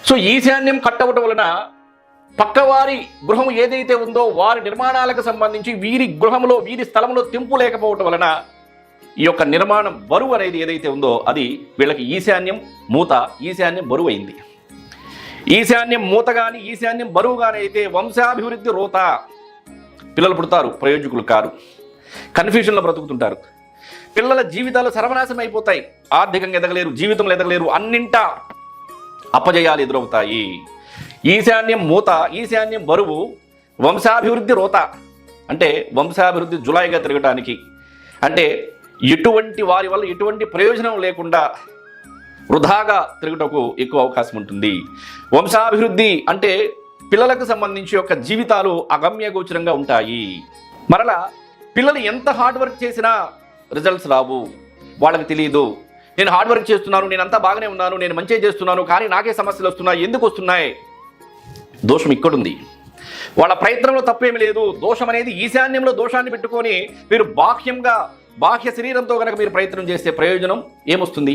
So ఈశాన్యం కట్టవటం వలన పక్కవారి గృహం ఏదైతే ఉందో వారి నిర్మాణాలకు సంబంధించి వీరి గృహంలో వీరి స్థలంలో తెంపు లేకపోవటం వలన ఈ యొక్క నిర్మాణం బరువు అనేది ఏదైతే ఉందో అది వీళ్ళకి ఈశాన్యం మూత, ఈశాన్యం బరువు అయింది. ఈశాన్యం మూత కానీ ఈశాన్యం బరువు కానీ అయితే వంశాభివృద్ధి రోత, పిల్లలు పుడతారు ప్రయోజకులు కారు, కన్ఫ్యూజన్లో బ్రతుకుతుంటారు, పిల్లల జీవితాలు సర్వనాశనం అయిపోతాయి, ఆర్థికంగా ఎదగలేరు, జీవితంలో ఎదగలేరు, అన్నింటా అపజయాలు ఎదురవుతాయి. ఈశాన్యం మూత, ఈశాన్యం బరువు, వంశాభివృద్ధి రోత అంటే వంశాభివృద్ధి జులాయిగా తిరగటానికి, అంటే ఎటువంటి వారి వల్ల ఎటువంటి ప్రయోజనం లేకుండా వృధాగా తిరుగుటకు ఎక్కువ అవకాశం ఉంటుంది. వంశాభివృద్ధి అంటే పిల్లలకు సంబంధించి యొక్క జీవితాలు అగమ్యగోచరంగా ఉంటాయి. మరలా పిల్లలు ఎంత హార్డ్ వర్క్ చేసినా రిజల్ట్స్ రావు, వాళ్ళకి తెలియదు. నేను హార్డ్ వర్క్ చేస్తున్నాను, నేను అంతా బాగానే ఉన్నాను, నేను మంచిగా చేస్తున్నాను, కానీ నాకే సమస్యలు వస్తున్నాయి, ఎందుకు వస్తున్నాయి? దోషం ఇక్కడుంది. వాళ్ళ ప్రయత్నంలో తప్పేమి లేదు. దోషం అనేది ఈశాన్యంలో దోషాన్ని పెట్టుకొని మీరు బాహ్య శరీరంతో కనుక మీరు ప్రయత్నం చేసే ప్రయోజనం ఏమొస్తుంది?